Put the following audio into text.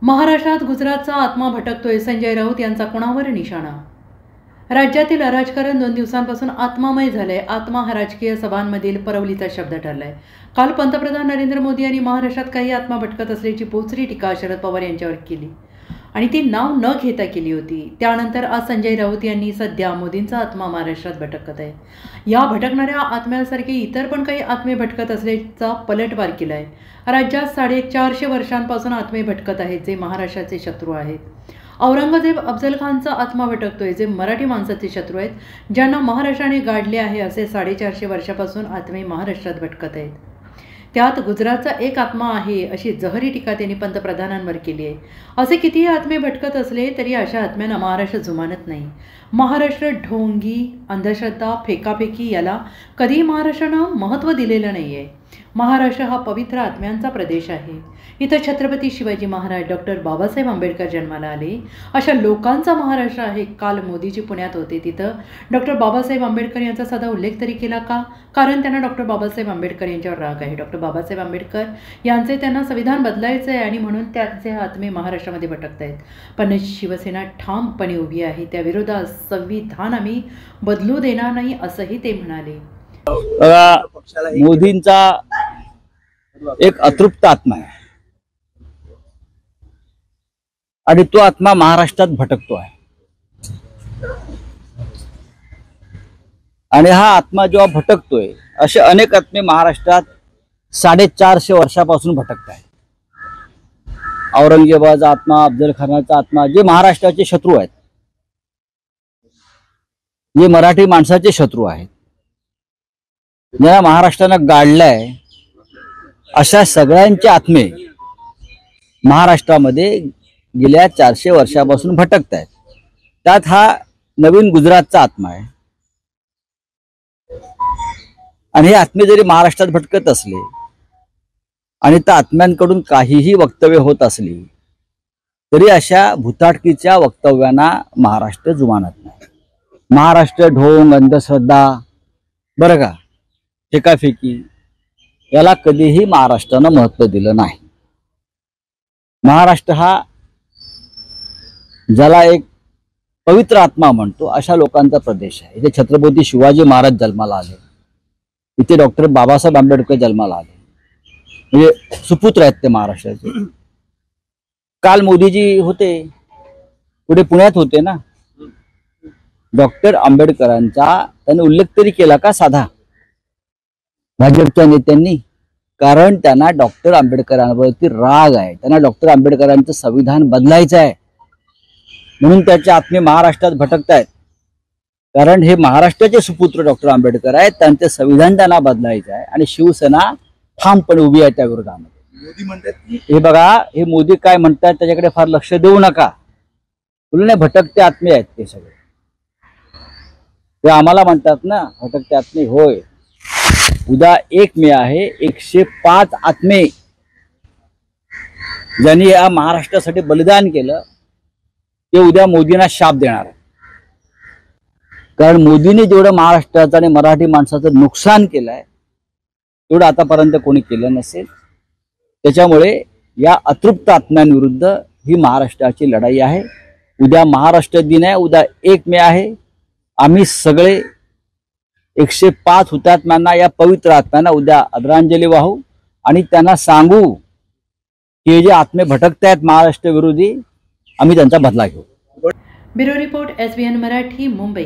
महाराष्ट्रात गुजरातचा आत्मा भटकतोय. संजय राऊत यांचा कोणावर निशाणा? राज्यातील राजकारण 2 दिवसांपासून आत्मामय झालंय. आत्मा हा राजकीय सभांमधील परवलीचा शब्द ठरलाय. काल पंतप्रधान नरेंद्र मोदी यांनी महाराष्ट्रात काही आत्मा भटकत असल्याची बोचरी टीका शरद पवार यांच्यावर केली आणि ती नाव न घेता केली होती. त्यानंतर आज संजय राऊत यांनी सध्या मोदींचा आत्मा महाराष्ट्रात भटकत आहे, या भटकणाऱ्या आत्म्यासारखे इतर पण काही आत्मे भटकत असल्याचा पलटवार केला आहे. राज्यात 450 वर्षांपासून आत्मे भटकत आहेत जे महाराष्ट्राचे शत्रू आहेत. औरंगजेब अफजल खानचा आत्मा भटकतोय जे मराठी माणसाचे शत्रू आहेत, ज्यांना महाराष्ट्राने गाडले आहे. असे 450 वर्षापासून आत्मे महाराष्ट्रात भटकत आहेत. त्यात गुजरातचा एक आत्मा आहे अशी जहरी टीका त्यांनी पंतप्रधानांवर केली आहे. असे कितीही आत्मे भटकत असले तरी अशा आत्म्यांना महाराष्ट्र जुमानत नाही. महाराष्ट्र ढोंगी, अंधश्रद्धा, फेकाफेकी याला कधीही महाराष्ट्रानं महत्त्व दिलेलं नाही आहे. महाराष्ट्र हा पवित्र आत्म्यांचा प्रदेश आहे. इथं छत्रपती शिवाजी महाराज, डॉक्टर बाबासाहेब आंबेडकर जन्माला आले. अशा लोकांचा महाराष्ट्र आहे. काल मोदीजी पुण्यात होते, तिथं डॉक्टर बाबासाहेब आंबेडकर यांचा साधा उल्लेख तरी केला का? कारण त्यांना डॉक्टर बाबासाहेब आंबेडकर यांच्यावर राग आहे. डॉक्टर बाबासाहेब आंबेडकर यांचे त्यांना संविधान बदलायचं आहे आणि म्हणून त्यांचे आत्मे महाराष्ट्रामध्ये भटकत आहेत. पण शिवसेना ठामपणे उभी आहे. त्या विरोधात संविधान आम्ही बदलू देणार नाही असंही ते म्हणाले. मोदींचा एक अतृप्त आत्मा आहे आणि तो आत्मा महाराष्ट्रात भटकतो आहे. आणि हा आत्मा जेव्हा भटकतोय, असे अनेक आत्मे महाराष्ट्रात 450 वर्षापासून भटकत आहेत. औरंगजेबाचा आत्मा, अफजल खानाचा आत्मा, जे महाराष्ट्राचे शत्रू आहेत, जे मराठी माणसाचे शत्रू आहेत, ज्यांना महाराष्ट्रानं गाडलंय, अशा सगळ्यांचे आत्मे महाराष्ट्रामध्ये गेल्या 400 वर्षापासून भटकत आहेत. त्यात हा नवीन गुजरातचा आत्मा आहे. आणि हे आत्मे जरी महाराष्ट्रात भटकत असले आणि त्या आत्म्यांकडून काहीही वक्तव्य होत असली तरी अशा भुताटकीच्या वक्तव्यांना महाराष्ट्र जुमानत नाही. महाराष्ट्र ढोंग, अंधश्रद्धा, बरं का, फेकाफेकी याला कधीही महाराष्ट्रानं महत्त्व दिलं नाही. महाराष्ट्र हा ज्याला एक पवित्र आत्मा म्हणतो अशा लोकांचा प्रदेश आहे. इथे छत्रपती शिवाजी महाराज जन्माला आले, इथे डॉक्टर बाबासाहेब आंबेडकर जन्माला आले, म्हणजे सुपुत्र आहेत ते महाराष्ट्राचे. काल मोदीजी होते, पुढे पुण्यात होते ना. डॉक्टर आंबेडकरांचा त्यांनी उल्लेख तरी केला का साधा भाजपच्या नेत्यांनी? कारण त्यांना डॉक्टर आंबेडकरांवरती राग आहे. त्यांना डॉक्टर आंबेडकरांचं संविधान बदलायचं आहे, म्हणून त्याचे आत्मे महाराष्ट्रात भटकत आहेत. कारण हे महाराष्ट्राचे सुपुत्र डॉक्टर आंबेडकर आहेत, त्यांचे संविधान त्यांना बदलायचं आहे आणि शिवसेना ठामपणे उभी आहे त्या विरोधामध्ये. मोदी म्हणतात हे बघा, हे मोदी काय म्हणतात त्याच्याकडे फार लक्ष देऊ नका. तुला भटकते आत्मे आहेत ते सगळे. ते आम्हाला म्हणतात ना भटकते आत्मे. होय, उद्या 1 मे आहे. 105 आत्मे ज्यांनी या महाराष्ट्रासाठी बलिदान केलं ते उद्या मोदींना शाप देणार आहे. कारण मोदींनी जेवढं महाराष्ट्राचं आणि मराठी माणसाचं नुकसान केलंय तेवढं आतापर्यंत कोणी केलं नसेल. त्याच्यामुळे या अतृप्त आत्म्यांविरुद्ध ही महाराष्ट्राची लढाई आहे. उद्या महाराष्ट्र दिन आहे, उद्या 1 मे आहे. आम्ही सगळे 105 हुतात्म्यांना, या पवित्र आत्म्यांना उद्या आदरांजली वाहू आणि त्यांना सांगू की हे जे आत्मे भटकत आहेत महाराष्ट्र विरोधी, आम्ही त्यांचा बदला घेऊ. Bureau report, SBN Marathi, Mumbai.